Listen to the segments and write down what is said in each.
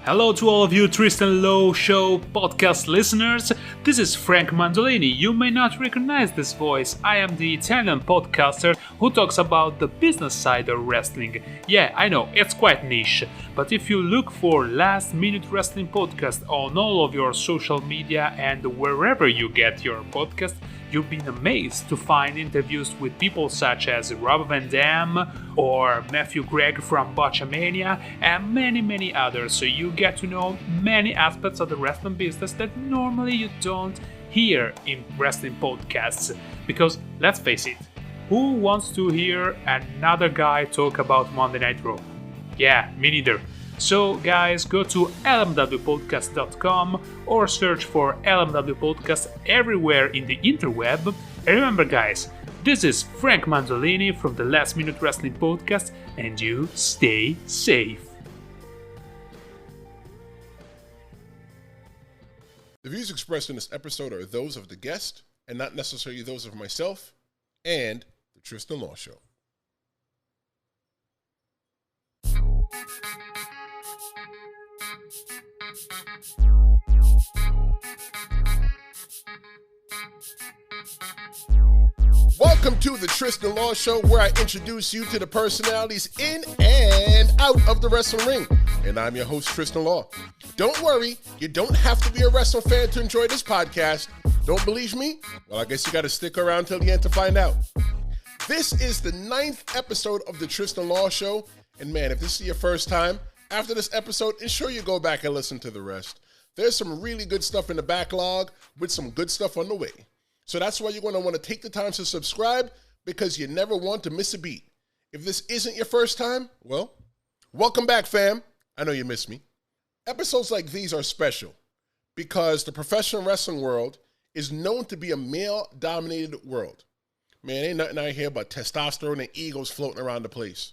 Hello to all of you Tristen Law Show podcast listeners. This is Frank Mandolini. You may not recognize this voice. I am the Italian podcaster who talks about the business side of wrestling. Yeah, I know, it's quite niche. But if you look for last minute wrestling podcast on all of your social media and wherever you get your podcast, you've been amazed to find interviews with people such as Rob Van Dam or Matthew Gregg from Botchamania and many others, so you get to know many aspects of the wrestling business that normally you don't hear in wrestling podcasts. Because let's face it, who wants to hear another guy talk about Monday Night Raw? Yeah, me neither. So guys, go to lmwpodcast.com or search for LMW Podcast everywhere in the interweb. And remember guys, this is Frank Mandolini from the Last Minute Wrestling Podcast, and you stay safe. The views expressed in this episode are those of the guest and not necessarily those of myself and the Tristen Law Show. Welcome to the Tristen Law Show, where I introduce you to the personalities in and out of the wrestling ring. And I'm your host, Tristen Law. Don't worry, you don't have to be a wrestling fan to enjoy this podcast. Don't believe me? Well, I guess you got to stick around till the end to find out. This is the 9th episode of the Tristen Law Show. And man, if this is your first time, after this episode, ensure you go back and listen to the rest. There's some really good stuff in the backlog with some good stuff on the way. So that's why you're going to want to take the time to subscribe, because you never want to miss a beat. If this isn't your first time, well, welcome back, fam. I know you missed me. Episodes like these are special because the professional wrestling world is known to be a male-dominated world. Man, ain't nothing out here but testosterone and egos floating around the place.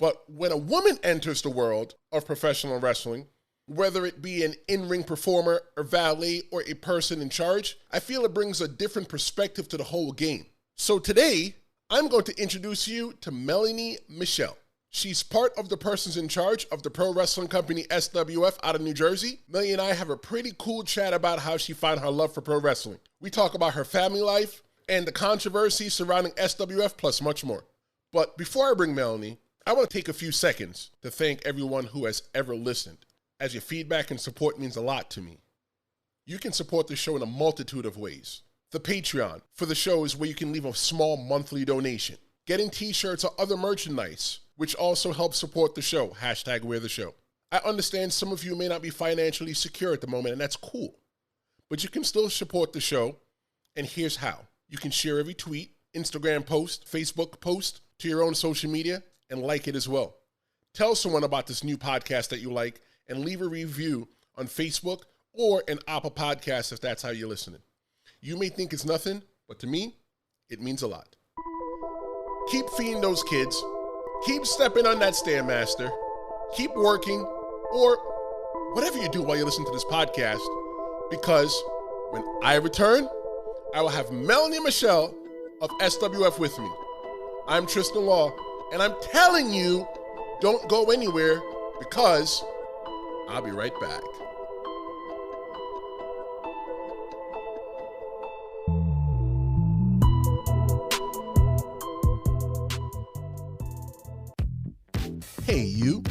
But when a woman enters the world of professional wrestling, whether it be an in-ring performer, or valet, or a person in charge, I feel it brings a different perspective to the whole game. So today, I'm going to introduce you to Melanie Michelle. She's part of the persons in charge of the pro wrestling company SWF out of New Jersey. Melanie and I have a pretty cool chat about how she found her love for pro wrestling. We talk about her family life and the controversy surrounding SWF, plus much more. But before I bring Melanie, I want to take a few seconds to thank everyone who has ever listened, as your feedback and support means a lot to me. You can support the show in a multitude of ways. The Patreon for the show is where you can leave a small monthly donation. Getting t-shirts or other merchandise, which also helps support the show, #WearTheShow. I understand some of you may not be financially secure at the moment, and that's cool. But you can still support the show, and here's how. You can share every tweet, Instagram post, Facebook post to your own social media, and like it as well. Tell someone about this new podcast that you like, and leave a review on Facebook or an Apple Podcast if that's how you're listening. You may think it's nothing, but to me, it means a lot. Keep feeding those kids. Keep stepping on that Stairmaster. Keep working, or whatever you do while you listen to this podcast, because when I return, I will have Melanie Michelle of SWF with me. I'm Tristen Law, and I'm telling you, don't go anywhere, because I'll be right back. Hey you.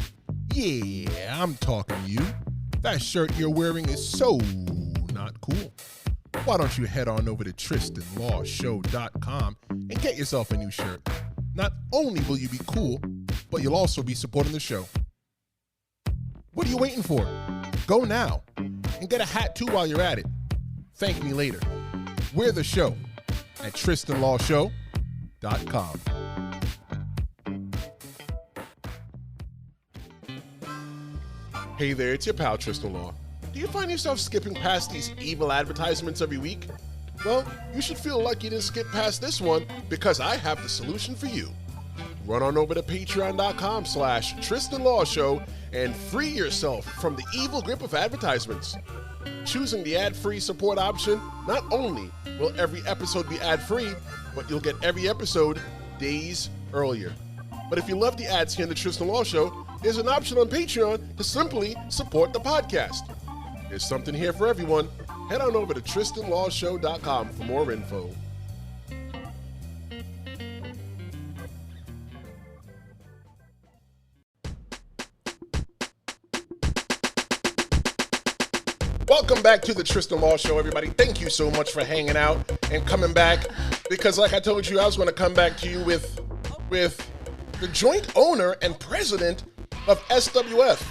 Yeah, I'm talking to you. That shirt you're wearing is so not cool. Why don't you head on over to TristenLawShow.com and get yourself a new shirt. Not only will you be cool, but you'll also be supporting the show. What are you waiting for? Go now and get a hat too while you're at it. Thank me later. We're the show at TristenLawShow.com. Hey there, it's your pal Tristen Law. Do you find yourself skipping past these evil advertisements every week? Well, you should feel lucky to skip past this one, because I have the solution for you. Run on over to patreon.com/TristenLawShow and free yourself from the evil grip of advertisements. Choosing the ad-free support option, not only will every episode be ad-free, but you'll get every episode days earlier. But if you love the ads here in the Tristen Law Show, there's an option on Patreon to simply support the podcast. There's something here for everyone. Head on over to TristenLawShow.com for more info. Welcome back to the Tristen Law Show, everybody. Thank you so much for hanging out and coming back, because like I told you, I was going to come back to you with the joint owner and president of SWF.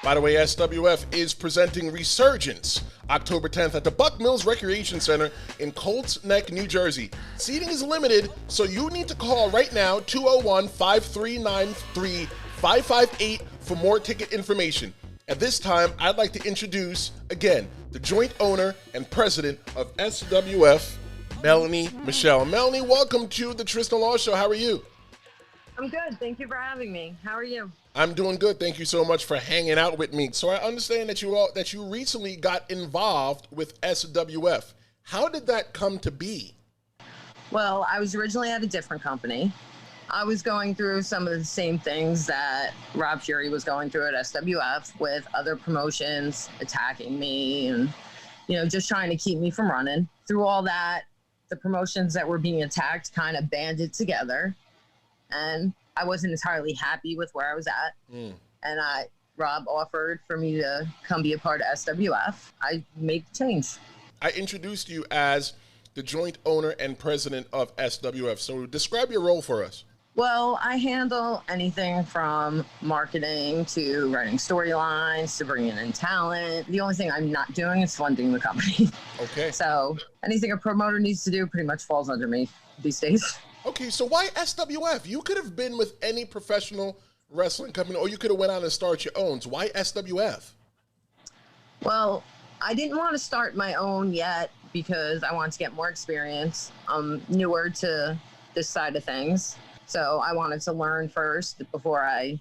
By the way, SWF is presenting Resurgence October 10th at the Buck Mills Recreation Center in Colts Neck, New Jersey. Seating is limited, so you need to call right now, 201-5393-558 for more ticket information. At this time, I'd like to introduce, again, the joint owner and president of SWF, Melanie Michelle. Melanie, welcome to the Tristen Law Show. How are you? I'm good. Thank you for having me. How are you? I'm doing good. Thank you so much for hanging out with me. So I understand that you recently got involved with SWF. How did that come to be? Well, I was originally at a different company. I was going through some of the same things that Rob Fury was going through at SWF, with other promotions attacking me and, just trying to keep me from running. Through all that, the promotions that were being attacked kind of banded together, and I wasn't entirely happy with where I was at. And Rob offered for me to come be a part of SWF. I made the change. I introduced you as the joint owner and president of SWF. So describe your role for us. Well, I handle anything from marketing to writing storylines to bringing in talent. The only thing I'm not doing is funding the company. Okay. So anything a promoter needs to do pretty much falls under me these days. Okay, so why SWF? You could have been with any professional wrestling company, or you could have went out and started your own. So why SWF? Well, I didn't want to start my own yet because I wanted to get more experience. I'm newer to this side of things. So I wanted to learn first before I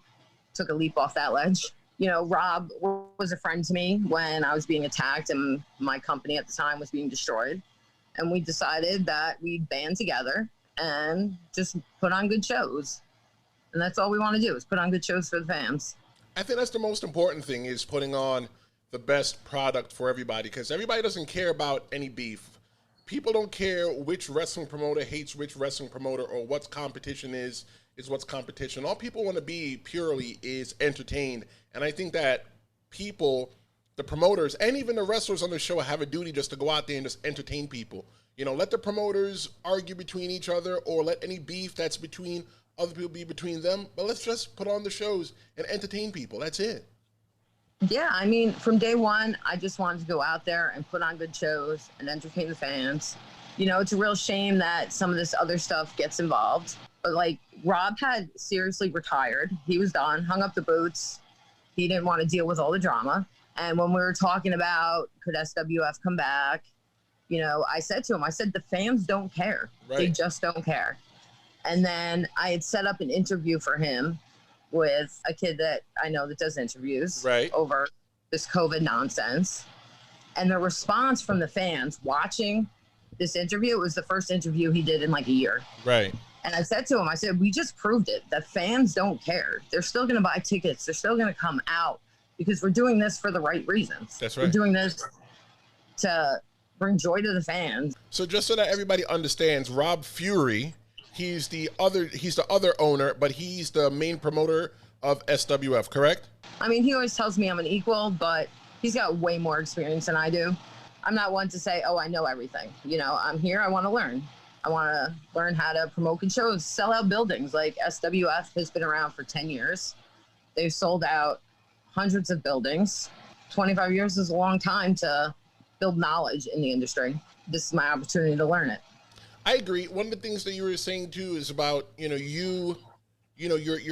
took a leap off that ledge. Rob was a friend to me when I was being attacked and my company at the time was being destroyed. And we decided that we'd band together and just put on good shows. And that's all we want to do, is put on good shows for the fans. I think that's the most important thing, is putting on the best product for everybody, because everybody doesn't care about any beef. People don't care which wrestling promoter hates which wrestling promoter, or what competition is what's competition. All people want to be purely is entertained. And I think that people, the promoters, and even the wrestlers on the show have a duty just to go out there and just entertain people. Let the promoters argue between each other, or let any beef that's between other people be between them. But let's just put on the shows and entertain people. That's it. Yeah, from day one, I just wanted to go out there and put on good shows and entertain the fans. It's a real shame that some of this other stuff gets involved. But, Rob had seriously retired. He was done, hung up the boots. He didn't want to deal with all the drama. And when we were talking about, could SWF come back, I said to him, the fans don't care. Right. They just don't care. And then I had set up an interview for him with a kid that I know that does interviews over this COVID nonsense. And the response from the fans watching this interview, it was the first interview he did in a year. Right. And I said to him, we just proved it. The fans don't care. They're still going to buy tickets. They're still going to come out because we're doing this for the right reasons. That's right. We're doing this to bring joy to the fans. So just so that everybody understands, Rob Fury, he's the other owner, but he's the main promoter of SWF, correct? He always tells me I'm an equal, but he's got way more experience than I do. I'm not one to say, I know everything. I'm here, I want to learn. I want to learn how to promote good shows, sell out buildings. SWF has been around for 10 years. They've sold out hundreds of buildings. 25 years is a long time to build knowledge in the industry. This is my opportunity to learn it. I agree. One of the things that you were saying too is about, you're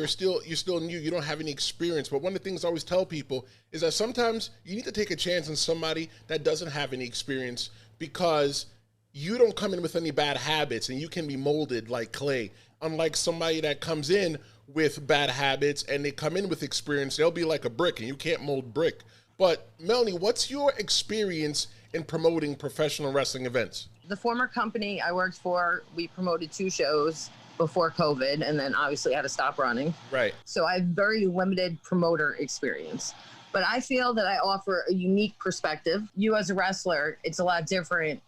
still new. You don't have any experience. But one of the things I always tell people is that sometimes you need to take a chance on somebody that doesn't have any experience, because you don't come in with any bad habits and you can be molded like clay. Unlike somebody that comes in with bad habits and they come in with experience, they'll be like a brick and you can't mold brick. But Melanie, what's your experience in promoting professional wrestling events? The former company I worked for, we promoted 2 shows before COVID, and then obviously had to stop running. Right. So I have very limited promoter experience. But I feel that I offer a unique perspective. You as a wrestler, it's a lot different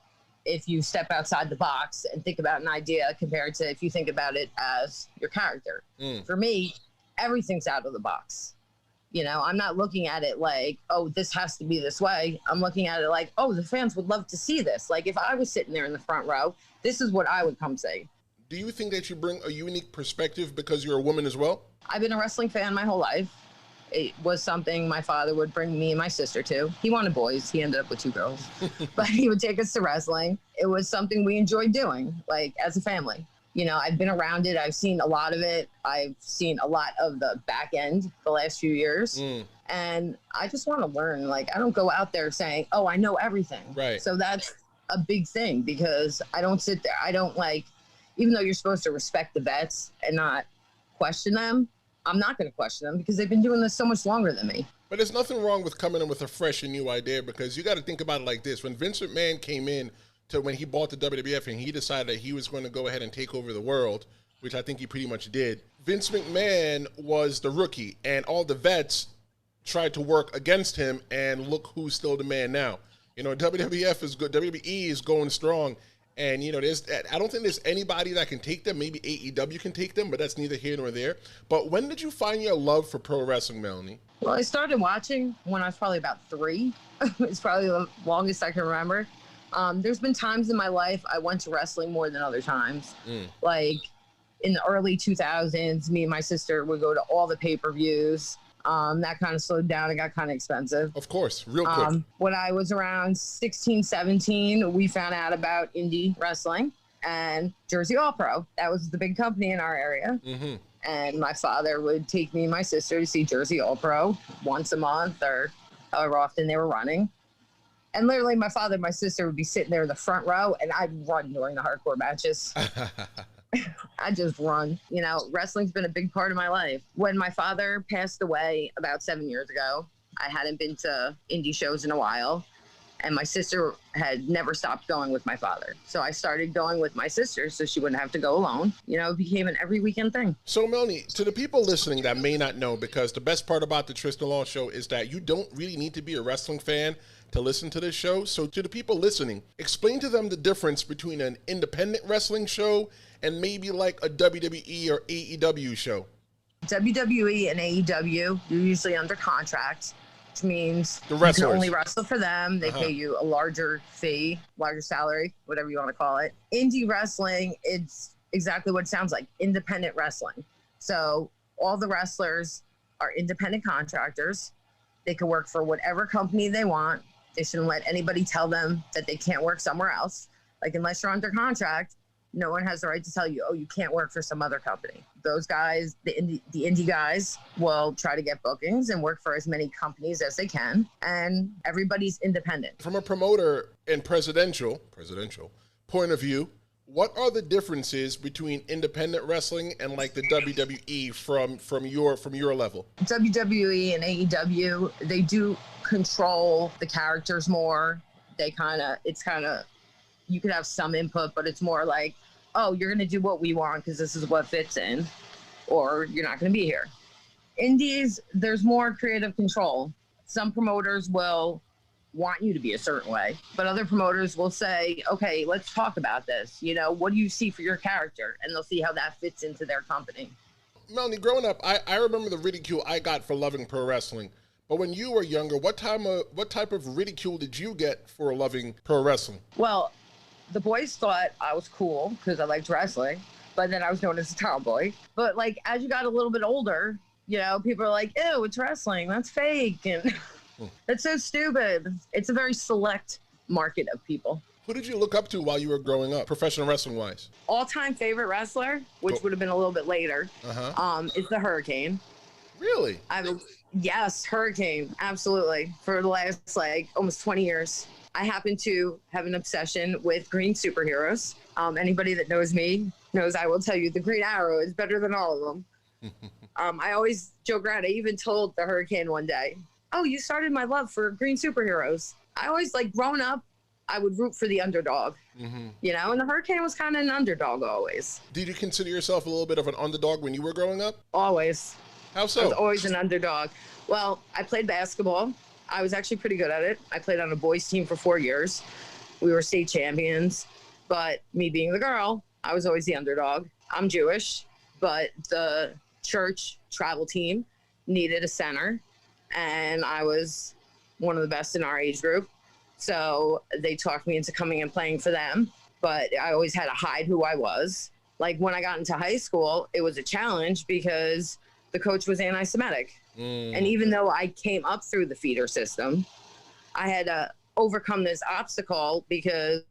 if you step outside the box and think about an idea compared to if you think about it as your character. For me, everything's out of the box. You know, I'm not looking at it like, oh, this has to be this way. I'm looking at it like, oh, the fans would love to see this. Like if I was sitting there in the front row, this is what I would come say. Do you think that you bring a unique perspective because you're a woman as well? I've been a wrestling fan my whole life. It was something my father would bring me and my sister to. He wanted boys. He ended up with 2 girls. But he would take us to wrestling. It was something we enjoyed doing, like, as a family. You know, I've been around it. I've seen a lot of it. I've seen a lot of the back end the last few years. And I just want to learn. Like, I don't go out there saying, oh, I know everything. Right. So that's a big thing because I don't sit there. I don't, like, even though you're supposed to respect the vets and not question them, I'm not going to question them because they've been doing this so much longer than me. But there's nothing wrong with coming in with a fresh and new idea because you got to think about it like this. When Vince McMahon came in to when he bought the WWF and he decided that he was going to go ahead and take over the world, which I think he pretty much did, Vince McMahon was the rookie and all the vets tried to work against him, and look who's still the man now. You know, WWF is good. WWE is going strong. And, you know, I don't think there's anybody that can take them. Maybe AEW can take them, but that's neither here nor there. But when did you find your love for pro wrestling, Melanie? Well, I started watching when I was probably about 3. It's probably the longest I can remember. There's been times in my life I went to wrestling more than other times. Like in the early 2000s, me and my sister would go to all the pay-per-views. That kind of slowed down. It got kind of expensive. Of course, real quick. When I was around 16, 17, we found out about indie wrestling and Jersey All Pro. That was the big company in our area. And my father would take me and my sister to see Jersey All Pro once a month or however often they were running. And literally my father and my sister would be sitting there in the front row and I'd run during the hardcore matches. I just run. You know, wrestling's been a big part of my life. When my father passed away about 7 years ago, I hadn't been to indie shows in a while, and my sister had never stopped going with my father. So I started going with my sister so she wouldn't have to go alone. You know, it became an every weekend thing. So, Melanie, to the people listening that may not know, because the best part about the Tristen Law Show is that you don't really need to be a wrestling fan to listen to this show. So to the people listening, explain to them the difference between an independent wrestling show and maybe like a WWE or AEW show. WWE and AEW, you're usually under contract, which means the you can only wrestle for them. They pay you a larger fee, larger salary, whatever you want to call it. Indie wrestling, it's exactly what it sounds like, independent wrestling. So all the wrestlers are independent contractors. They can work for whatever company they want. They shouldn't let anybody tell them that they can't work somewhere else. Like, unless you're under contract, no one has the right to tell you, oh, you can't work for some other company. Those guys, the indie guys, will try to get bookings and work for as many companies as they can. And everybody's independent. From a promoter and presidential point of view, what are the differences between independent wrestling and like the WWE from your level? WWE and AEW, they do control the characters more. You could have some input, but it's more like, oh, you're going to do what we want because this is what fits in, or you're not going to be here. Indies, there's more creative control. Some promoters will want you to be a certain way, but other promoters will say, okay, let's talk about this. You know, what do you see for your character? And they'll see how that fits into their company. Melanie, growing up, I remember the ridicule I got for loving pro wrestling. But when you were younger, what type of ridicule did you get for loving pro wrestling? Well, the boys thought I was cool because I liked wrestling, but then I was known as a tomboy. But like, as you got a little bit older, you know, people are like, ew, it's wrestling. That's fake. And that's so stupid. It's a very select market of people. Who did you look up to while you were growing up, professional wrestling-wise? All-time favorite wrestler, which would have been a little bit later, is the Hurricane. Really? Yes, Hurricane, absolutely. For the last, like, almost 20 years. I happen to have an obsession with green superheroes. Anybody that knows me knows I will tell you the Green Arrow is better than all of them. I always joke around. I even told the Hurricane one day, oh, you started my love for green superheroes. I always, like, growing up, I would root for the underdog, you know, and the Hurricane was kind of an underdog always. Did you consider yourself a little bit of an underdog when you were growing up? Always. How so? I was always an underdog. Well, I played basketball. I was actually pretty good at it. I played on a boys team for 4 years. We were state champions, but me being the girl, I was always the underdog. I'm Jewish, but the church travel team needed a center, and I was one of the best in our age group. So they talked me into coming and playing for them, but I always had to hide who I was. Like when I got into high school, it was a challenge because the coach was anti-Semitic. And even though I came up through the feeder system, I had to overcome this obstacle because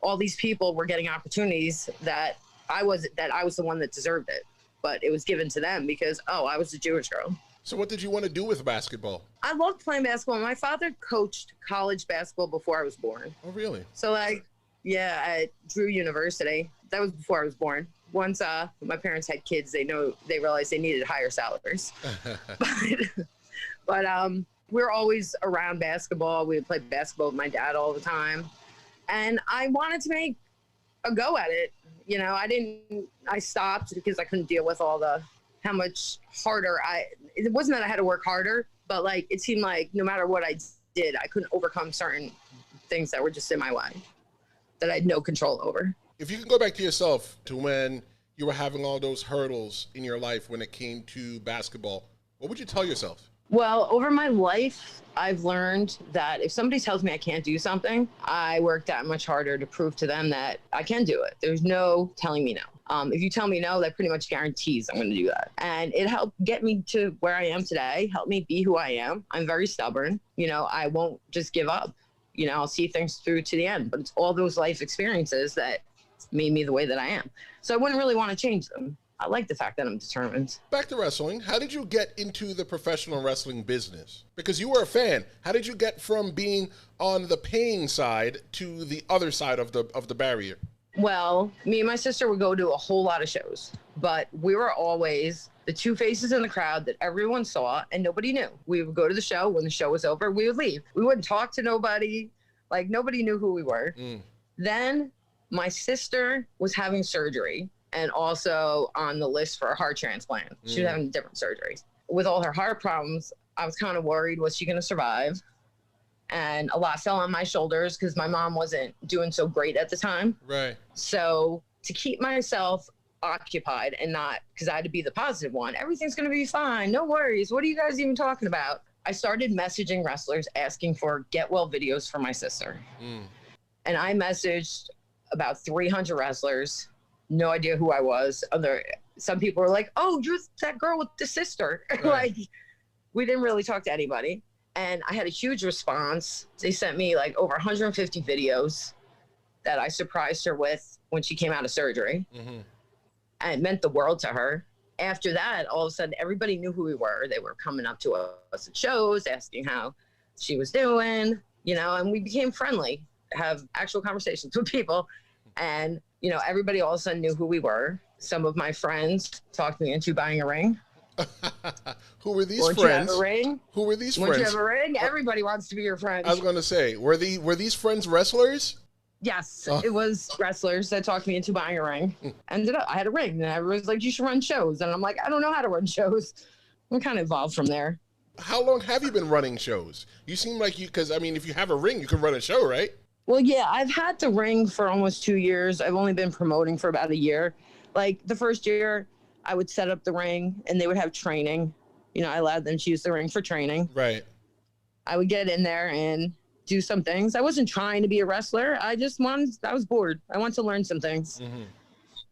all these people were getting opportunities that I was the one that deserved it. But it was given to them because, I was a Jewish girl. So what did you want to do with basketball? I loved playing basketball. My father coached college basketball before I was born. Oh, really? So at Drew University, that was before I was born. Once my parents had kids, they realized they needed higher salaries. but we were always around basketball. We would play basketball with my dad all the time. And I wanted to make a go at it. You know, I stopped because I couldn't deal with how much harder it wasn't that I had to work harder, but like, it seemed like no matter what I did, I couldn't overcome certain things that were just in my way that I had no control over. If you can go back to yourself to when you were having all those hurdles in your life when it came to basketball, what would you tell yourself? Well, over my life, I've learned that if somebody tells me I can't do something, I work that much harder to prove to them that I can do it. There's no telling me no. If you tell me no, that pretty much guarantees I'm going to do that. And it helped get me to where I am today, helped me be who I am. I'm very stubborn. You know, I won't just give up. You know, I'll see things through to the end. But it's all those life experiences that made me the way that I am. So I wouldn't really want to change them. I like the fact that I'm determined. Back to wrestling. How did you get into the professional wrestling business? Because you were a fan. How did you get from being on the paying side to the other side of the barrier? Well, me and my sister would go to a whole lot of shows, but we were always the two faces in the crowd that everyone saw and nobody knew. We would go to the show. When the show was over, we would leave. We wouldn't talk to nobody. Like, nobody knew who we were. Then my sister was having surgery and also on the list for a heart transplant. She was having different surgeries. With all her heart problems, I was kind of worried, was she going to survive? And a lot fell on my shoulders because my mom wasn't doing so great at the time. Right. So to keep myself occupied and not, because I had to be the positive one, everything's going to be fine. No worries. What are you guys even talking about? I started messaging wrestlers asking for get well videos for my sister. And I messaged about 300 wrestlers, no idea who I was. Some people were like, oh, you're that girl with the sister. Right. Like, we didn't really talk to anybody. And I had a huge response. They sent me like over 150 videos that I surprised her with when she came out of surgery. And it meant the world to her. After that, all of a sudden, everybody knew who we were. They were coming up to us at shows, asking how she was doing, you know, and we became friendly, have actual conversations with people. And, you know, everybody all of a sudden knew who we were. Some of my friends talked me into buying a ring. Who were these Once friends? You have a ring, Who were these Once friends? you have a ring, everybody wants to be your friend. I was going to say, were these friends wrestlers? Yes, it was wrestlers that talked me into buying a ring. Ended up, I had a ring, and everyone was like, you should run shows. And I'm like, I don't know how to run shows. We kind of evolved from there. How long have you been running shows? You seem like because, I mean, if you have a ring, you can run a show, right? Well, yeah, I've had the ring for almost 2 years. I've only been promoting for about a year. Like the first year, I would set up the ring and they would have training. You know, I allowed them to use the ring for training. Right. I would get in there and do some things. I wasn't trying to be a wrestler. I was bored. I wanted to learn some things.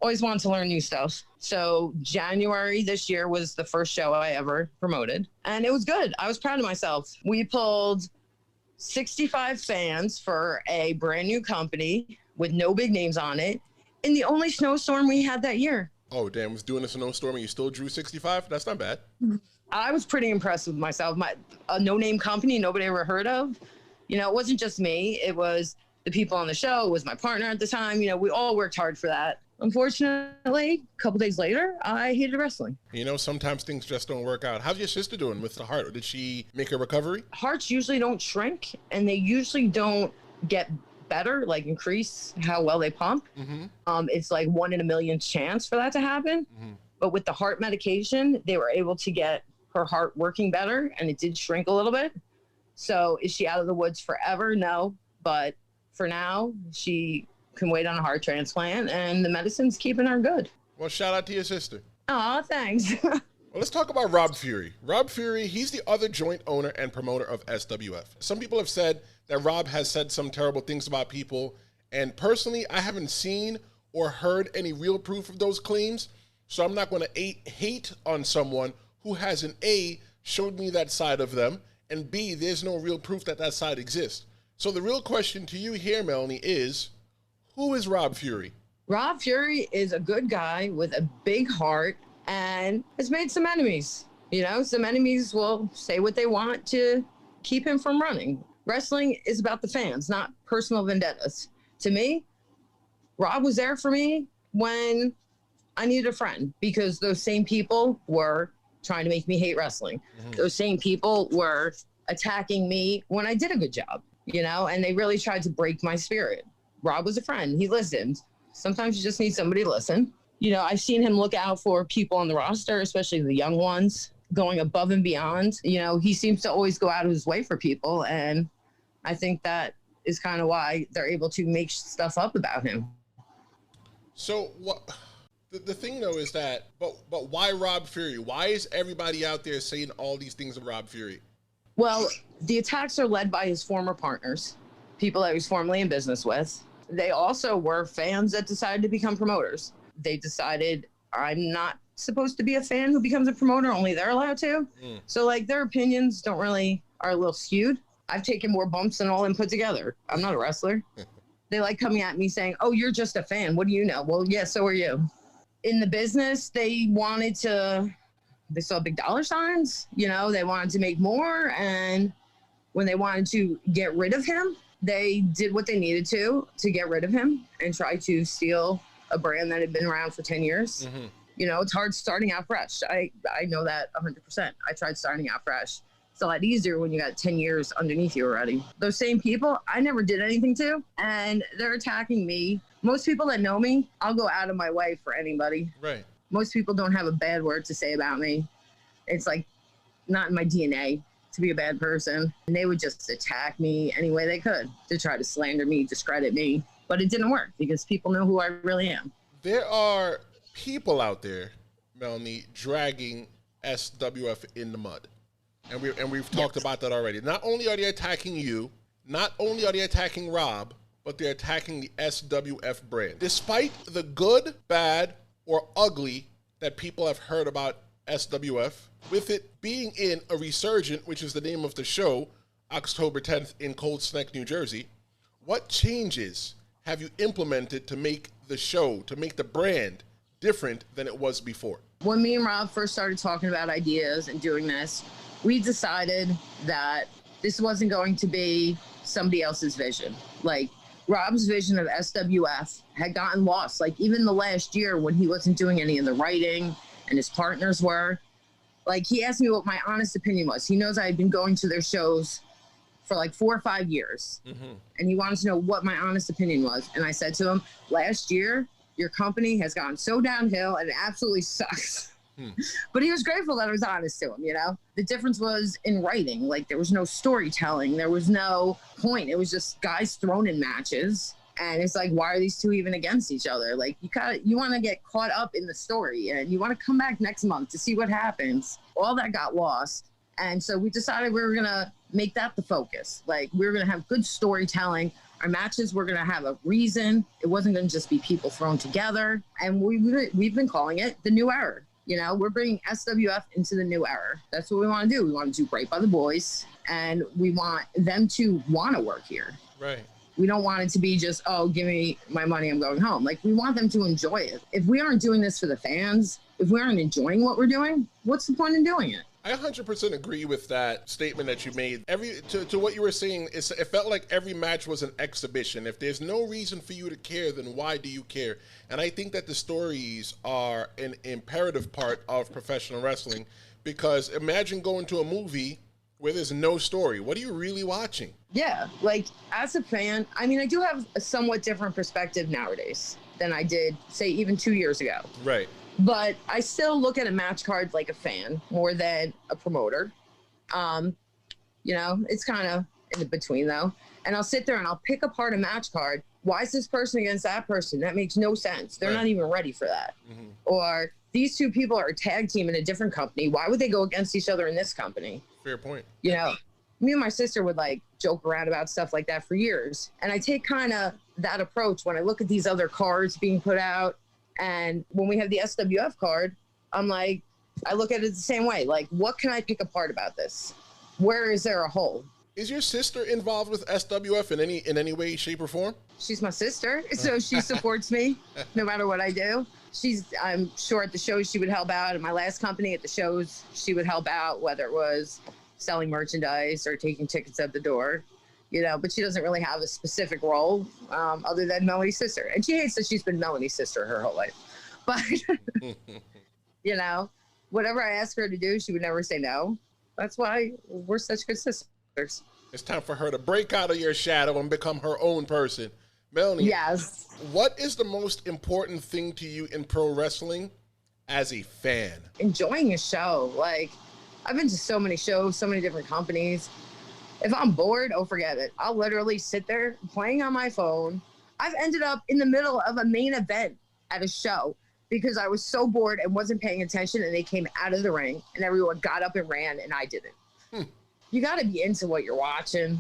Always wanted to learn new stuff. So January this year was the first show I ever promoted. And it was good. I was proud of myself. We pulled 65 fans for a brand new company with no big names on it in the only snowstorm we had that year. Oh, damn. Was doing a snowstorm and you still drew 65? That's not bad. I was pretty impressed with myself. A no-name company nobody ever heard of. You know, it wasn't just me. It was the people on the show. It was my partner at the time. You know, we all worked hard for that. Unfortunately, a couple days later, I hated wrestling. You know, sometimes things just don't work out. How's your sister doing with the heart? Did she make a recovery? Hearts usually don't shrink, and they usually don't get better, like increase how well they pump. It's like 1 in a million chance for that to happen. But with the heart medication, they were able to get her heart working better, and it did shrink a little bit. So is she out of the woods forever? No. But for now, she can wait on a heart transplant, and the medicine's keeping her good. Well, shout out to your sister. Aw, thanks. Well, let's talk about Rob Fury. Rob Fury, he's the other joint owner and promoter of SWF. Some people have said that Rob has said some terrible things about people, and personally, I haven't seen or heard any real proof of those claims, so I'm not going to hate on someone who hasn't A, showed me that side of them, and B, there's no real proof that that side exists. So the real question to you here, Melanie, is who is Rob Fury? Rob Fury is a good guy with a big heart and has made some enemies. You know, some enemies will say what they want to keep him from running. Wrestling is about the fans, not personal vendettas. To me, Rob was there for me when I needed a friend, because those same people were trying to make me hate wrestling. Those same people were attacking me when I did a good job, you know, and they really tried to break my spirit. Rob was a friend. He listened. Sometimes you just need somebody to listen. You know, I've seen him look out for people on the roster, especially the young ones, going above and beyond. You know, he seems to always go out of his way for people. And I think that is kind of why they're able to make stuff up about him. So what the thing though is that, but why Rob Fury? Why is everybody out there saying all these things of Rob Fury? Well, the attacks are led by his former partners, people that he was formerly in business with. They also were fans that decided to become promoters. They decided, I'm not supposed to be a fan who becomes a promoter, only they're allowed to. So like their opinions are a little skewed. I've taken more bumps than all of them put together. I'm not a wrestler. They like coming at me saying, oh, you're just a fan. What do you know? Well, yeah, so are you. In the business, they saw big dollar signs, you know, they wanted to make more. And when they wanted to get rid of him, they did what they needed to get rid of him and try to steal a brand that had been around for 10 years. You know, it's hard starting out fresh. I know that 100%. I tried starting out fresh. It's a lot easier when you got 10 years underneath you already. Those same people, I never did anything to, and they're attacking me. Most people that know me, I'll go out of my way for anybody. Right. Most people don't have a bad word to say about me. It's like not in my DNA to be a bad person. And they would just attack me any way they could to try to slander me, discredit me. But it didn't work because people know who I really am. There are people out there, Melanie, dragging SWF in the mud. And we've talked about that already. Not only are they attacking you, not only are they attacking Rob, but they're attacking the SWF brand. Despite the good, bad, or ugly that people have heard about SWF, with it being in a Resurgence, which is the name of the show, October 10th in Colts Neck, New Jersey, what changes have you implemented to make the show, to make the brand different than it was before? When me and Rob first started talking about ideas and doing this, we decided that this wasn't going to be somebody else's vision. Like, Rob's vision of SWF had gotten lost. Like, even the last year when he wasn't doing any of the writing and his partners were, like, he asked me what my honest opinion was. He knows I had been going to their shows for like 4 or 5 years. And he wanted to know what my honest opinion was. And I said to him, last year, your company has gone so downhill and it absolutely sucks. But he was grateful that I was honest to him, you know? The difference was in writing. Like, there was no storytelling. There was no point. It was just guys thrown in matches. And it's like, why are these two even against each other? Like, you want to get caught up in the story and you want to come back next month to see what happens. All that got lost. And so we decided we were going to make that the focus. Like, we were going to have good storytelling. Our matches were going to have a reason. It wasn't going to just be people thrown together. And we've been calling it the new era. You know, we're bringing SWF into the new era. That's what we want to do. We want to do right by the boys, and we want them to want to work here. Right. We don't want it to be just, oh, give me my money, I'm going home. Like, we want them to enjoy it. If we aren't doing this for the fans, if we aren't enjoying what we're doing, what's the point in doing it? I 100% agree with that statement that you made. To what you were saying, it felt like every match was an exhibition. If there's no reason for you to care, then why do you care? And I think that the stories are an imperative part of professional wrestling, because imagine going to a movie where there's no story. What are you really watching? Yeah, like as a fan, I mean, I do have a somewhat different perspective nowadays than I did, say, even 2 years ago. Right. But I still look at a match card like a fan more than a promoter. You know, it's kind of in between though. And I'll sit there and I'll pick apart a match card. Why is this person against that person? That makes no sense. They're not even ready for that. Mm-hmm. Or these two people are a tag team in a different company. Why would they go against each other in this company? Fair point. You know, me and my sister would like joke around about stuff like that for years. And I take kind of that approach when I look at these other cards being put out. And when we have the SWF card, I'm like, I look at it the same way. Like, what can I pick apart about this? Where is there a hole? Is your sister involved with SWF in any way, shape, or form? She's my sister, so she supports me no matter what I do. I'm sure at the shows she would help out. In my last company at the shows, she would help out, whether it was selling merchandise or taking tickets at the door, you know, but she doesn't really have a specific role other than Melanie's sister. And she hates that she's been Melanie's sister her whole life. But, you know, whatever I ask her to do, she would never say no. That's why we're such good sisters. It's time for her to break out of your shadow and become her own person. Melanie, yes. What is the most important thing to you in pro wrestling as a fan? Enjoying a show. Like, I've been to so many shows, so many different companies. If I'm bored, oh, forget it. I'll literally sit there playing on my phone. I've ended up in the middle of a main event at a show because I was so bored and wasn't paying attention, and they came out of the ring and everyone got up and ran and I didn't. You got to be into what you're watching.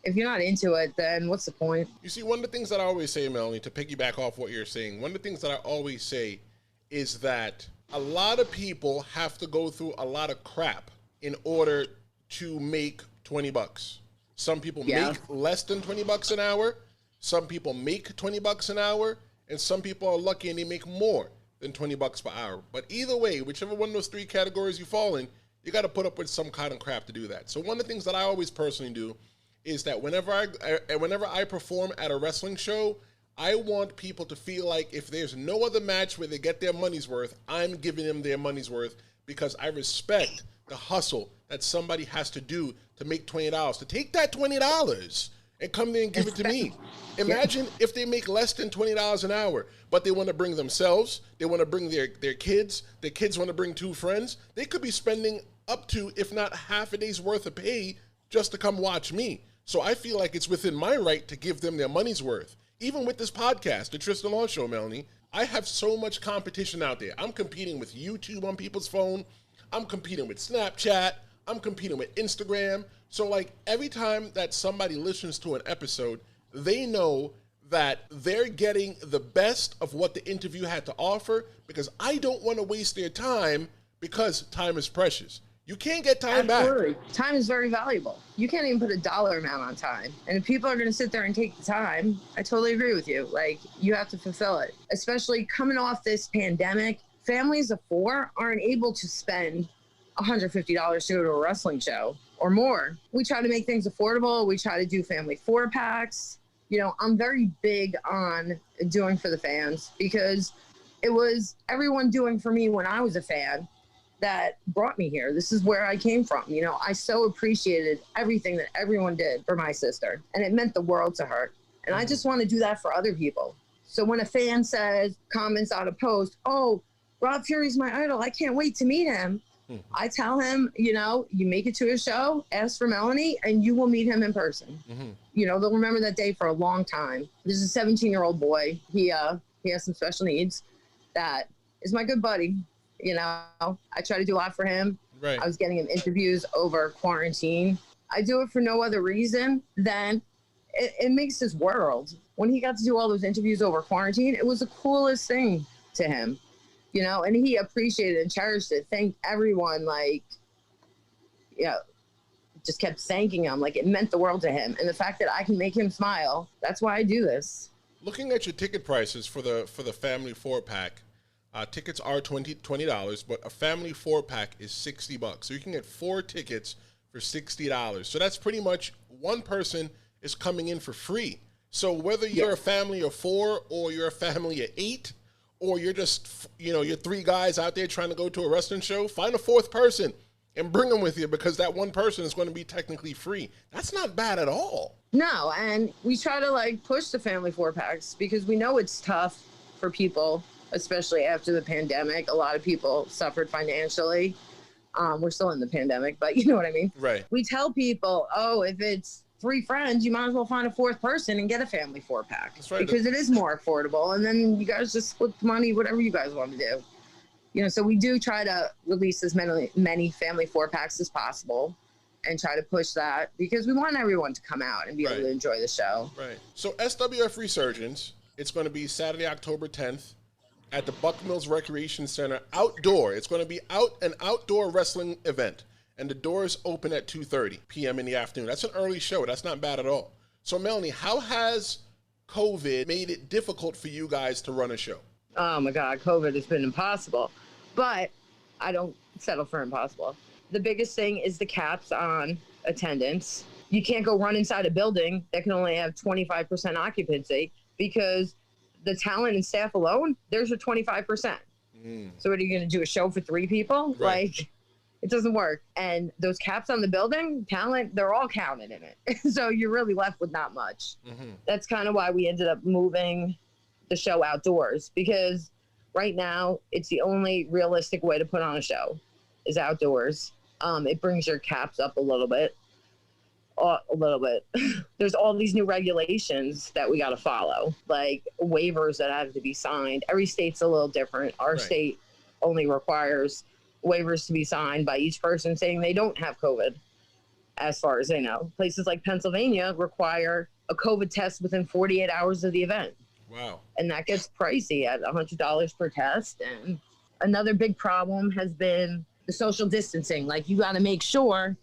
If you're not into it, then what's the point? You see, one of the things that I always say, Melanie, to piggyback off what you're saying, one of the things that I always say is that a lot of people have to go through a lot of crap in order to make $20. Some people make less than $20 an hour. Some people make $20 an hour, and some people are lucky and they make more than $20 per hour. But either way, whichever one of those three categories you fall in, you got to put up with some kind of crap to do that. So one of the things that I always personally do is that whenever I perform at a wrestling show, I want people to feel like if there's no other match where they get their money's worth, I'm giving them their money's worth because I respect the hustle that somebody has to do to make $20. To take that $20 and come there and give it to me. Imagine if they make less than $20 an hour, but they want to bring themselves, they want to bring their kids want to bring two friends. They could be spending up to, if not half a day's worth of pay just to come watch me. So I feel like it's within my right to give them their money's worth. Even with this podcast, the Tristen Law Show, Melanie, I have so much competition out there. I'm competing with YouTube on people's phone. I'm competing with Snapchat. I'm competing with Instagram. So like every time that somebody listens to an episode, they know that they're getting the best of what the interview had to offer because I don't want to waste their time because time is precious. You can't get time Absolutely. back. Time is very valuable. You can't even put a dollar amount on time. And if people are going to sit there and take the time, I totally agree with you. Like, you have to fulfill it. Especially coming off this pandemic, families of four aren't able to spend $150 to go to a wrestling show or more. We try to make things affordable. We try to do family 4-packs. You know, I'm very big on doing for the fans because it was everyone doing for me when I was a fan that brought me here. This is where I came from. You know, I so appreciated everything that everyone did for my sister, and it meant the world to her. And I just want to do that for other people. So when a fan says, comments on a post, oh, Rob Fury's my idol, I can't wait to meet him. I tell him, you know, you make it to a show, ask for Melanie, and you will meet him in person. You know, they'll remember that day for a long time. There's a 17-year-old boy. He has some special needs that is my good buddy. You know, I try to do a lot for him. Right. I was getting him interviews over quarantine. I do it for no other reason than it makes his world. When he got to do all those interviews over quarantine, it was the coolest thing to him, you know, and he appreciated and cherished it. Thanked everyone, like, you know, just kept thanking him. Like, it meant the world to him. And the fact that I can make him smile, that's why I do this. Looking at your ticket prices for the family 4-pack, tickets are $20, but a family 4-pack is $60. So you can get 4 tickets for $60. So that's pretty much one person is coming in for free. So whether you're a family of 4 or you're a family of 8, or you're just, you know, you're 3 guys out there trying to go to a wrestling show, find a 4th person and bring them with you because that one person is going to be technically free. That's not bad at all. No, and we try to like push the family 4-packs because we know it's tough for people, especially after the pandemic. A lot of people suffered financially. We're still in the pandemic, but you know what I mean? Right. We tell people, oh, if it's 3 friends, you might as well find a 4th person and get a family 4-pack. That's right. Because it is more affordable. And then you guys just split the money, whatever you guys want to do. You know, so we do try to release as many family 4-packs as possible and try to push that because we want everyone to come out and be able to enjoy the show. Right. So SWF Resurgence, it's going to be Saturday, October 10th at the Buck Mills Recreation Center outdoor. It's going to be an outdoor wrestling event, and the doors open at 2:30 p.m. in the afternoon. That's an early show. That's not bad at all. So Melanie, how has COVID made it difficult for you guys to run a show? Oh my God, COVID has been impossible, but I don't settle for impossible. The biggest thing is the caps on attendance. You can't go run inside a building that can only have 25% occupancy because the talent and staff alone, there's your 25%. So what are you going to do, a show for 3 people? Right. Like, it doesn't work. And those caps on the building, talent, they're all counted in it. So you're really left with not much. That's kind of why we ended up moving the show outdoors, because right now it's the only realistic way to put on a show is outdoors. It brings your caps up a little bit. There's all these new regulations that we got to follow, like waivers that have to be signed. Every state's a little different. Our state only requires waivers to be signed by each person saying they don't have COVID, as far as they know. Places like Pennsylvania require a COVID test within 48 hours of the event. Wow. And that gets pricey at $100 per test. And another big problem has been the social distancing. Like, you got to make sure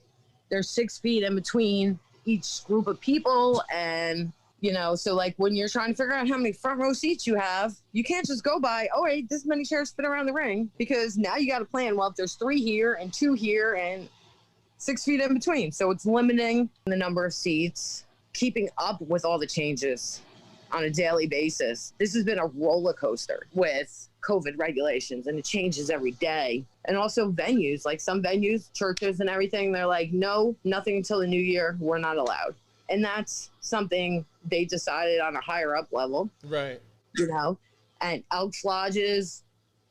there's 6 feet in between each group of people. And, you know, so like when you're trying to figure out how many front row seats you have, you can't just go by, oh, wait, this many chairs fit around the ring, because now you got to plan, well, if there's 3 here and 2 here and 6 feet in between. So it's limiting the number of seats, keeping up with all the changes on a daily basis. This has been a roller coaster with COVID regulations, and it changes every day. And also venues, like some venues, churches and everything, they're like, no, nothing until the new year, we're not allowed. And that's something they decided on a higher up level. Right. You know, and Elks Lodges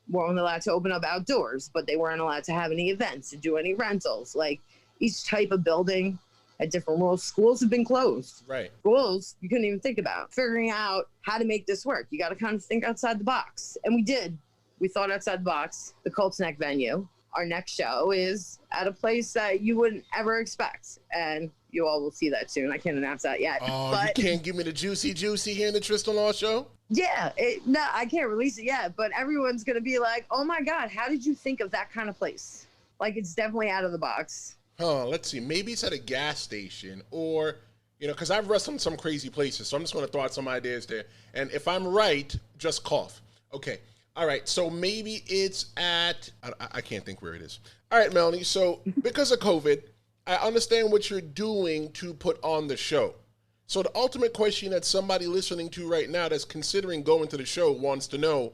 were only allowed to open up outdoors, but they weren't allowed to have any events, to do any rentals. Like, each type of building had different rules. Schools have been closed. Right. Schools you couldn't even think about. Figuring out how to make this work. You got to kind of think outside the box. And we did. We thought outside the box. The Colts neck venue. Our next show is at a place that you wouldn't ever expect. And you all will see that soon. I can't announce that yet. Oh, but you can't give me the juicy here in the Tristen Law show? Yeah. No, I can't release it yet. But everyone's going to be like, oh my God, how did you think of that kind of place? Like, it's definitely out of the box. Let's see. Maybe it's at a gas station or, you know, because I've wrestled in some crazy places. So I'm just going to throw out some ideas there. And if I'm right, just cough. Okay. All right. So maybe it's at, I can't think where it is. All right, Melanie. So because of COVID, I understand what you're doing to put on the show. So the ultimate question that somebody listening to right now that's considering going to the show wants to know,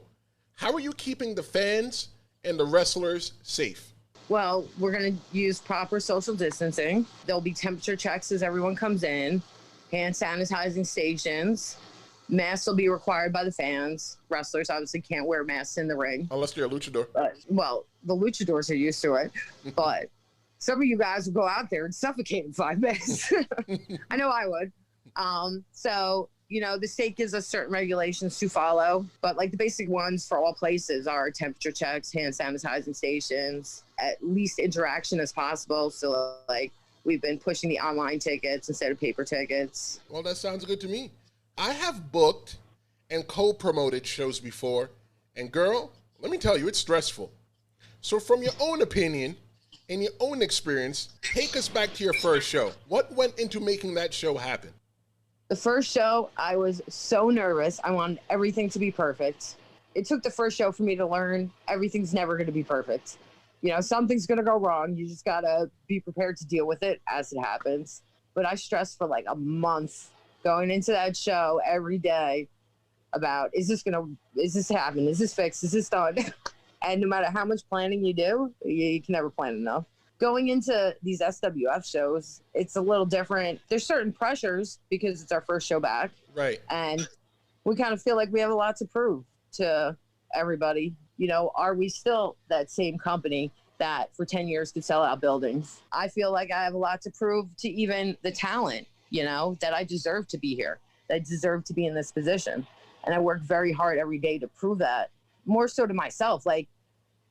how are you keeping the fans and the wrestlers safe? Well, we're going to use proper social distancing. There'll be temperature checks as everyone comes in, hand sanitizing stations. Masks will be required by the fans. Wrestlers obviously can't wear masks in the ring. Unless you're a luchador. Well, the luchadors are used to it, but some of you guys will go out there and suffocate in 5 minutes. I know I would. So, you know, the state gives us certain regulations to follow, but like the basic ones for all places are temperature checks, hand sanitizing stations, at least interaction as possible. So like we've been pushing the online tickets instead of paper tickets. Well, that sounds good to me. I have booked and co-promoted shows before, and girl, let me tell you, it's stressful. So from your own opinion and your own experience, take us back to your first show. What went into making that show happen? The first show, I was so nervous. I wanted everything to be perfect. It took the first show for me to learn everything's never going to be perfect. You know, something's going to go wrong. You just got to be prepared to deal with it as it happens. But I stressed for like a month going into that show every day about, is this happen? Is this fixed? Is this done? And no matter how much planning you do, you can never plan enough. going into these SWF shows, it's a little different. There's certain pressures because it's our first show back. Right. And we kind of feel like we have a lot to prove to everybody. You know, are we still that same company that for 10 years could sell out buildings? I feel like I have a lot to prove to even the talent, you know, that I deserve to be here, that I deserve to be in this position. And I work very hard every day to prove that, more so to myself. Like,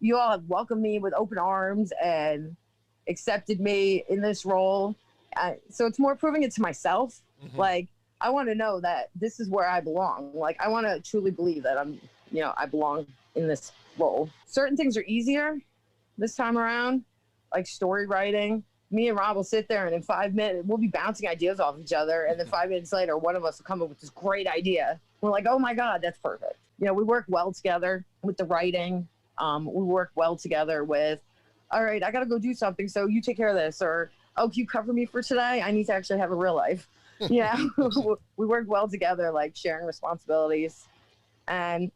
you all have welcomed me with open arms and accepted me in this role. So it's more proving it to myself. Mm-hmm. Like, I want to know that this is where I belong. Like, I want to truly believe that I belong in this role. Certain things are easier this time around, like story writing. Me and Rob will sit there, and in 5 minutes, we'll be bouncing ideas off each other. And then 5 minutes later, one of us will come up with this great idea. We're like, oh my God, that's perfect. You know, we work well together with the writing. We work well together with, all right, I got to go do something, so you take care of this. Or, oh, can you cover me for today? I need to actually have a real life. Yeah, we work well together, like sharing responsibilities. And,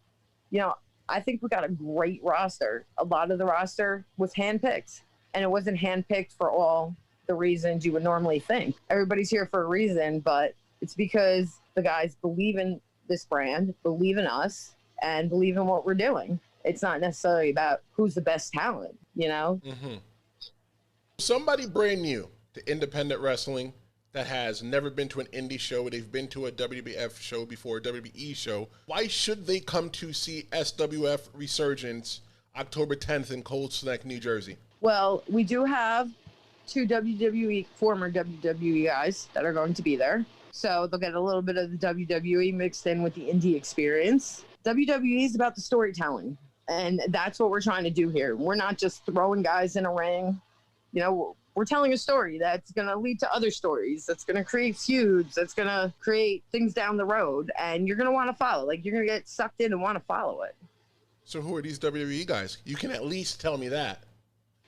you know, I think we got a great roster. A lot of the roster was handpicked, and it wasn't handpicked for all the reasons you would normally think. Everybody's here for a reason, but it's because the guys believe in this brand, believe in us, and believe in what we're doing. It's not necessarily about who's the best talent, you know? Mm-hmm. Somebody brand new to independent wrestling that has never been to an indie show, they've been to a WWF show before, a WWE show, why should they come to see SWF Resurgence October 10th in Colts Neck, New Jersey? Well, we do have two former WWE guys that are going to be there. So they'll get a little bit of the WWE mixed in with the indie experience. WWE is about the storytelling. And that's what we're trying to do here. We're not just throwing guys in a ring. You know, we're telling a story that's going to lead to other stories, that's going to create feuds, that's going to create things down the road. And you're going to want to follow. Like, you're going to get sucked in and want to follow it. So who are these WWE guys? You can at least tell me that.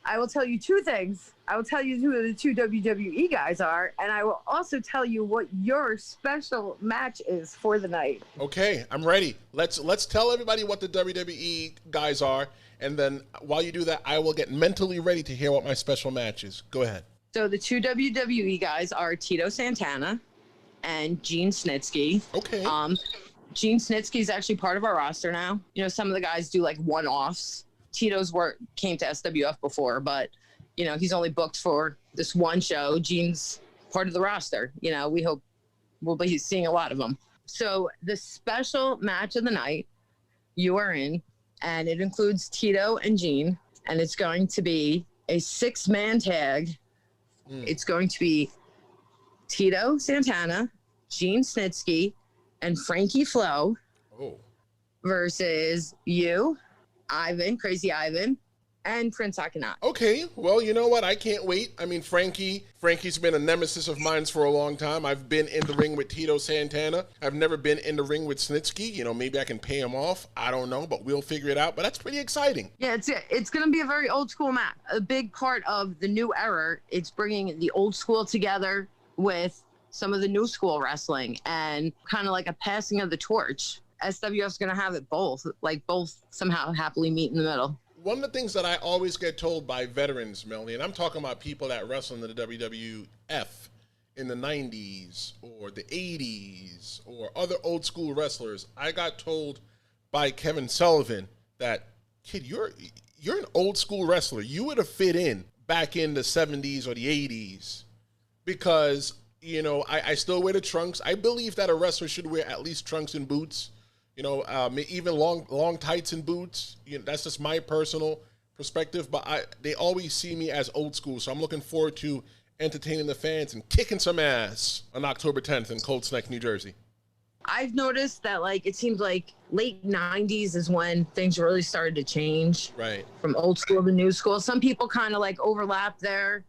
I will tell you two things. I will tell you who the two WWE guys are, and I will also tell you what your special match is for the night. Okay, I'm ready. Let's tell everybody what the WWE guys are, and then while you do that, I will get mentally ready to hear what my special match is. Go ahead. So the two WWE guys are Tito Santana and Gene Snitsky. Okay. Gene Snitsky is actually part of our roster now. You know, some of the guys do like one-offs. Tito's work came to SWF before, but, you know, he's only booked for this one show. Gene's part of the roster. You know, we hope we'll be seeing a lot of them. So the special match of the night you are in, and it includes Tito and Gene, and it's going to be a 6-man tag. It's going to be Tito Santana, Gene Snitsky, and Frankie Flo versus you, Ivan, Crazy Ivan, and Prince Akhenaten. Okay, well, you know what? I can't wait. I mean, Frankie's been a nemesis of mine for a long time. I've been in the ring with Tito Santana. I've never been in the ring with Snitsky. You know, maybe I can pay him off. I don't know, but we'll figure it out. But that's pretty exciting. Yeah, it's going to be a very old school match. A big part of the new era, it's bringing the old school together with some of the new school wrestling and kind of like a passing of the torch. SWF's going to have it both somehow happily meet in the middle. One of the things that I always get told by veterans, Melanie, and I'm talking about people that wrestle in the WWF in the 90s or the 80s or other old school wrestlers, I got told by Kevin Sullivan that, kid, you're an old school wrestler. You would have fit in back in the 70s or the 80s because, you know, I still wear the trunks. I believe that a wrestler should wear at least trunks and boots. You know, even long tights and boots. You know, that's just my personal perspective. But they always see me as old school, so I'm looking forward to entertaining the fans and kicking some ass on October 10th in Colts Neck, New Jersey. I've noticed that, like, it seems like late 90s is when things really started to change. Right. From old school to new school. Some people kind of like overlap there,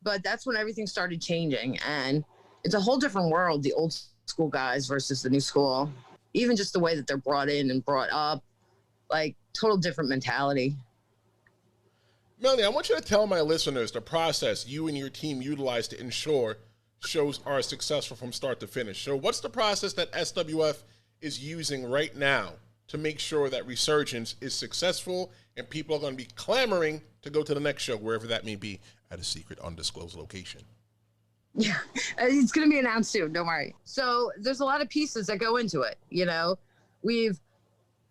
but that's when everything started changing, and it's a whole different world. The old school guys versus the new school. Even just the way that they're brought in and brought up, like, total different mentality. Melanie, I want you to tell my listeners the process you and your team utilize to ensure shows are successful from start to finish. So what's the process that SWF is using right now to make sure that Resurgence is successful and people are going to be clamoring to go to the next show, wherever that may be, at a secret, undisclosed location? Yeah, it's going to be announced soon. Don't worry. So there's a lot of pieces that go into it. You know, we've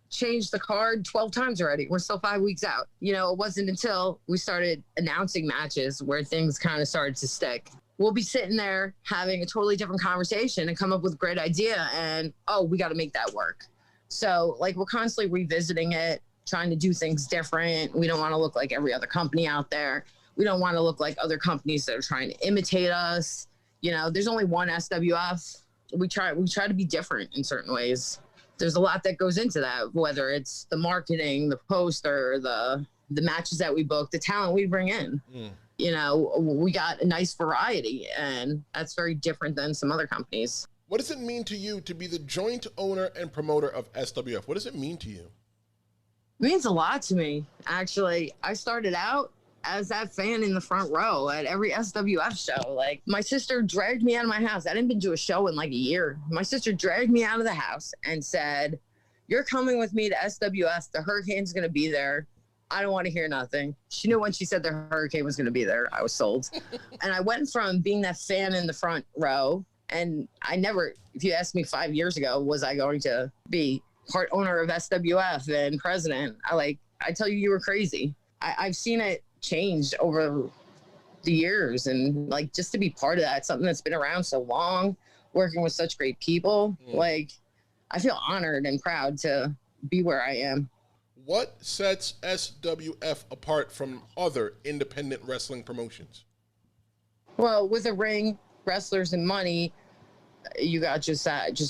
changed the card 12 times already. We're still 5 weeks out. You know, it wasn't until we started announcing matches where things kind of started to stick. We'll be sitting there having a totally different conversation and come up with a great idea. And, oh, we got to make that work. So, like, we're constantly revisiting it, trying to do things different. We don't want to look like every other company out there. We don't want to look like other companies that are trying to imitate us. You know, there's only one SWF. We try to be different in certain ways. There's a lot that goes into that, whether it's the marketing, the poster, the matches that we book, the talent we bring in. You know, we got a nice variety, and that's very different than some other companies. What does it mean to you to be the joint owner and promoter of SWF? What does it mean to you? It means a lot to me, actually. I started out as that fan in the front row at every SWF show. Like, my sister dragged me out of my house. I hadn't been to a show in like a year. My sister dragged me out of the house and said, "You're coming with me to SWF. The Hurricane's going to be there. I don't want to hear nothing." She knew when she said the Hurricane was going to be there, I was sold. And I went from being that fan in the front row, and I never, if you asked me 5 years ago, was I going to be part owner of SWF and president? I tell you were crazy. I've seen it change over the years, and like, just to be part of that, something that's been around so long, working with such great people, like, I feel honored and proud to be where I am. What sets SWF apart from other independent wrestling promotions? Well, with a ring, wrestlers, and money, you got just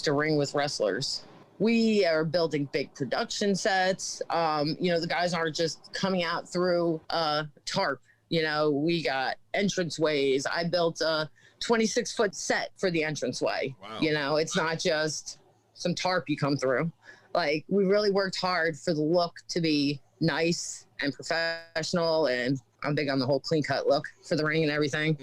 a ring with wrestlers. We are building big production sets. You know, the guys aren't just coming out through a tarp. You know, we got entranceways. I built a 26-foot set for the entranceway. Wow. You know, it's not just some tarp you come through. Like, we really worked hard for the look to be nice and professional, and I'm big on the whole clean cut look for the ring and everything.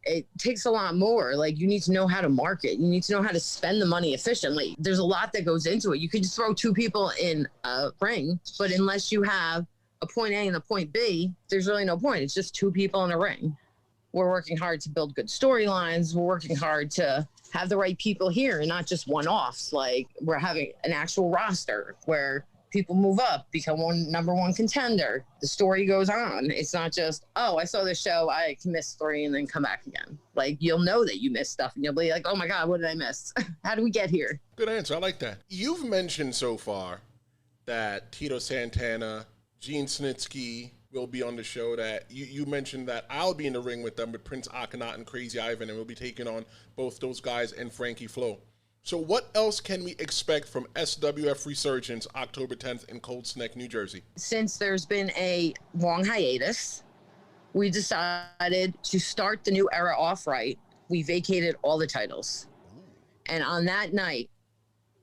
It takes a lot more. Like, you need to know how to market. You need to know how to spend the money efficiently. There's a lot that goes into it. You could just throw two people in a ring, but unless you have a point A and a point B, there's really no point. It's just two people in a ring. We're working hard to build good storylines. We're working hard to have the right people here and not just one-offs. Like, we're having an actual roster where people move up, become number one contender. The story goes on. It's not just, oh, I saw this show, I can miss 3 and then come back again. Like, you'll know that you missed stuff, and you'll be like, oh my God, what did I miss? How did we get here? Good answer. I like that. You've mentioned so far that Tito Santana, Gene Snitsky will be on the show. That you mentioned that I'll be in the ring with them with Prince Akhenaten and Crazy Ivan, and we'll be taking on both those guys and Frankie Flo. So what else can we expect from SWF Resurgence October 10th in Colts Neck, New Jersey? Since there's been a long hiatus, we decided to start the new era off right. We vacated all the titles. And on that night,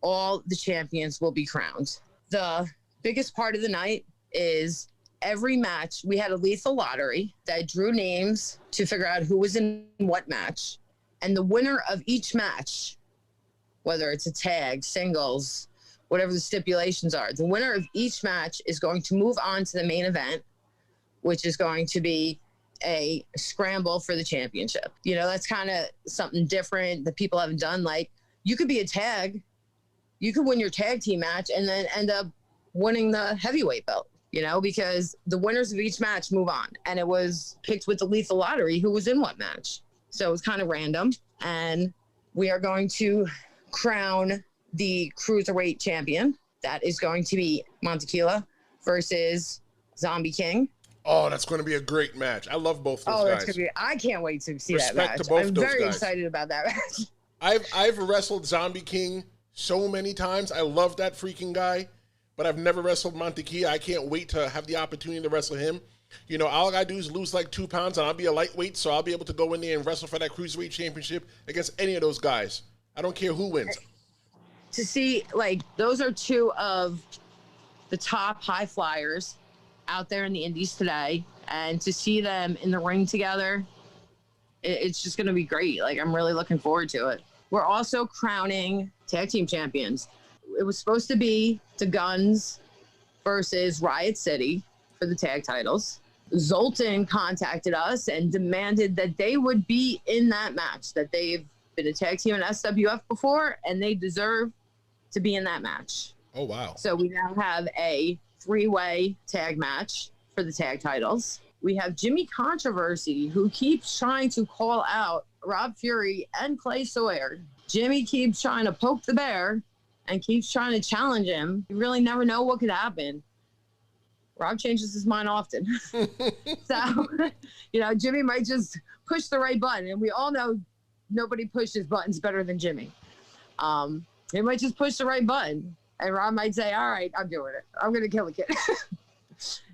all the champions will be crowned. The biggest part of the night is every match. We had a lethal lottery that drew names to figure out who was in what match. And the winner of each match, whether it's a tag, singles, whatever the stipulations are, the winner of each match is going to move on to the main event, which is going to be a scramble for the championship. You know, that's kind of something different that people haven't done. Like, you could be a tag, you could win your tag team match and then end up winning the heavyweight belt, you know, because the winners of each match move on. And it was picked with the lethal lottery who was in what match. So it was kind of random. And we are going to crown the cruiserweight champion. That is going to be Montequila versus Zombie King. Oh, that's going to be a great match. I love both those guys. That's going to be. I can't wait to see Respect that match. to both I'm those very guys. excited about that match. I've wrestled Zombie King so many times. I love that freaking guy, but I've never wrestled Montequilla. I can't wait to have the opportunity to wrestle him. You know, all I got to do is lose like 2 pounds, and I'll be a lightweight, so I'll be able to go in there and wrestle for that cruiserweight championship against any of those guys. I don't care who wins. To see, like, those are two of the top high flyers out there in the indies today, and to see them in the ring together, it's just going to be great. Like, I'm really looking forward to it. We're also crowning tag team champions. it was supposed to be the Guns versus Riot City for the tag titles. Zoltan contacted us and demanded that they would be in that match, that they've been a tag team in SWF before, and they deserve to be in that match. Oh, wow. So we now have a 3-way tag match for the tag titles. We have Jimmy Controversy, who keeps trying to call out Rob Fury and Clay Sawyer. Jimmy keeps trying to poke the bear and keeps trying to challenge him. You really never know what could happen. Rob changes his mind often. So, Jimmy might just push the right button. And we all know nobody pushes buttons better than Jimmy. He might just push the right button. And Rob might say, all right, I'm doing it. I'm going to kill the kid.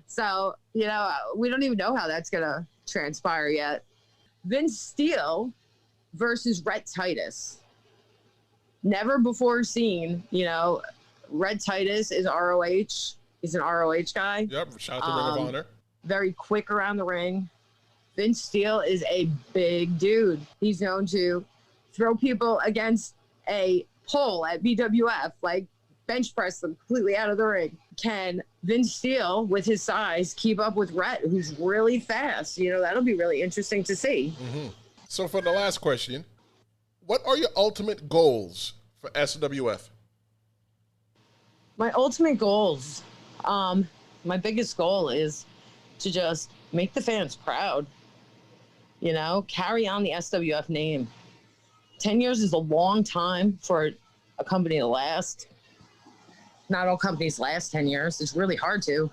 So, we don't even know how that's going to transpire yet. Vince Steele versus Rhett Titus. Never before seen, Rhett Titus is ROH. He's an ROH guy. Yep, shout out to Ring of Honor. Very quick around the ring. Vince Steele is a big dude. He's known to throw people against a pole at BWF, like bench press them completely out of the ring. Can Vince Steele, with his size, keep up with Rhett, who's really fast? That'll be really interesting to see. Mm-hmm. So for the last question, what are your ultimate goals for SWF? My ultimate goals, my biggest goal is to just make the fans proud. Carry on the SWF name. 10 years is a long time for a company to last. Not all companies last 10 years. It's really hard to.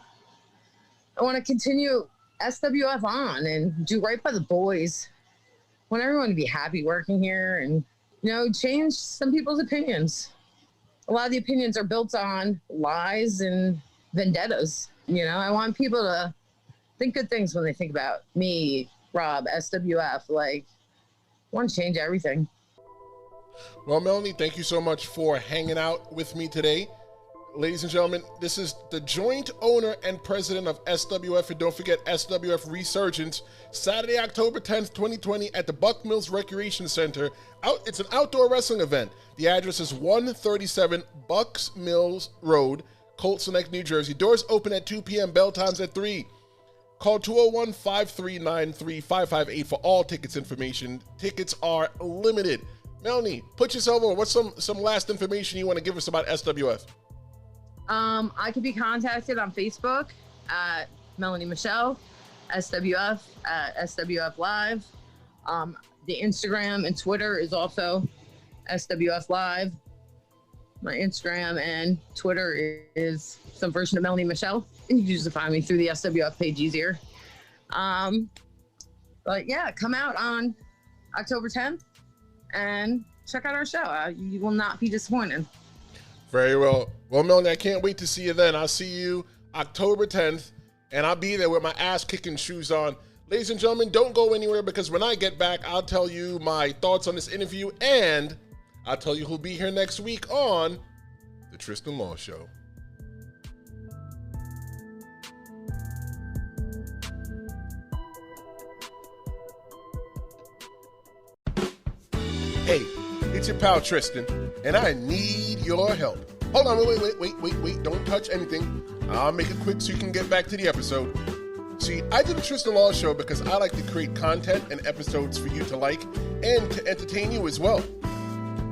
I want to continue SWF on and do right by the boys. I want everyone to be happy working here and, change some people's opinions. A lot of the opinions are built on lies and vendettas. I want people to think good things when they think about me, Rob, SWF. I want to change everything. Well, Melanie, thank you so much for hanging out with me today. Ladies and gentlemen, this is the joint owner and president of SWF, and don't forget SWF Resurgence, Saturday, October 10th, 2020 at the Buck Mills Recreation Center. It's an outdoor wrestling event. The address is 137 Bucks Mills Road, Colts Neck, New Jersey. Doors open at 2 p.m., bell times at 3. Call 201-539-3558 for all tickets information. Tickets are limited. Melanie, put yourself over. What's some last information you want to give us about SWF? I can be contacted on Facebook at Melanie Michelle, SWF at SWF Live. The Instagram and Twitter is also SWF Live. My Instagram and Twitter is some version of Melanie Michelle. You can usually find me through the SWF page easier. But yeah, come out on October 10th and check out our show. You will not be disappointed. Very well. Well, Melanie, I can't wait to see you then. I'll see you October 10th, and I'll be there with my ass-kicking shoes on. Ladies and gentlemen, don't go anywhere, because when I get back, I'll tell you my thoughts on this interview, and I'll tell you who'll be here next week on The Tristen Law Show. Hey, it's your pal Tristen, and I need your help. Hold on, wait, don't touch anything. I'll make it quick so you can get back to the episode. See, I did the Tristen Law Show because I like to create content and episodes for you to like and to entertain you as well.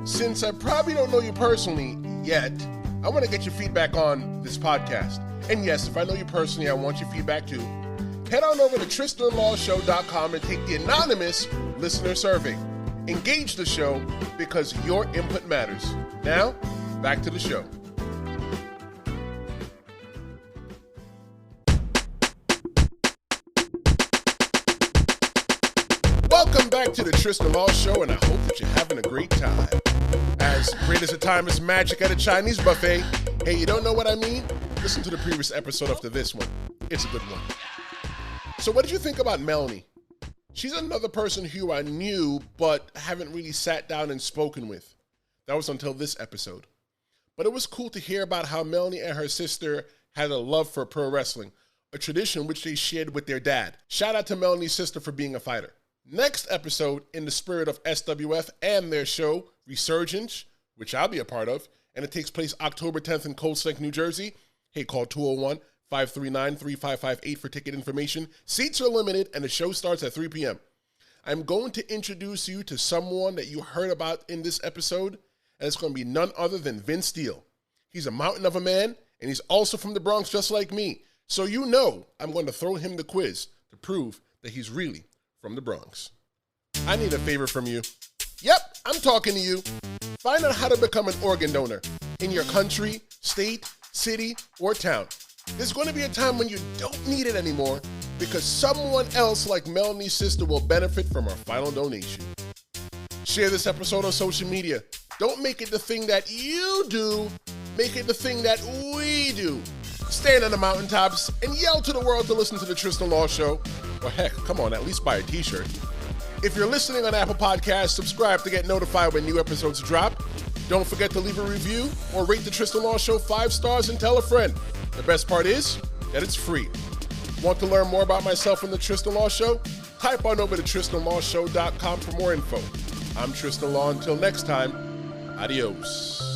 Since I probably don't know you personally yet, I want to get your feedback on this podcast. And yes, if I know you personally, I want your feedback too. Head on over to TristenLawShow.com and take the anonymous listener survey. Engage the show because your input matters. Now, back to the show. Welcome back to the Tristen Law Show, and I hope that you're having a great time. As great as a time is magic at a Chinese buffet. Hey, you don't know what I mean? Listen to the previous episode after this one. It's a good one. So what did you think about Melanie? She's another person who I knew but haven't really sat down and spoken with. That was until this episode. But it was cool to hear about how Melanie and her sister had a love for pro wrestling, a tradition which they shared with their dad. Shout out to Melanie's sister for being a fighter. Next episode, in the spirit of SWF and their show, Resurgence, which I'll be a part of, and it takes place October 10th in Colts, New Jersey. Hey, call 201-539-3558 for ticket information. Seats are limited, and the show starts at 3 p.m. I'm going to introduce you to someone that you heard about in this episode, and it's going to be none other than Vince Steele. He's a mountain of a man, and he's also from the Bronx just like me. So you know I'm going to throw him the quiz to prove that he's really from the Bronx. I need a favor from you. Yep, I'm talking to you. Find out how to become an organ donor in your country, state, city, or town. There's going to be a time when you don't need it anymore because someone else like Melanie's sister will benefit from her final donation. Share this episode on social media. Don't make it the thing that you do. Make it the thing that we do. Stand on the mountaintops and yell to the world to listen to the Tristen Law Show. Or heck, come on, at least buy a t-shirt. If you're listening on Apple Podcasts, subscribe to get notified when new episodes drop. Don't forget to leave a review or rate the Tristen Law Show 5 stars and tell a friend. The best part is that it's free. Want to learn more about myself and the Tristen Law Show? Type on over to TristenLawShow.com for more info. I'm Tristen Law. Until next time, adios.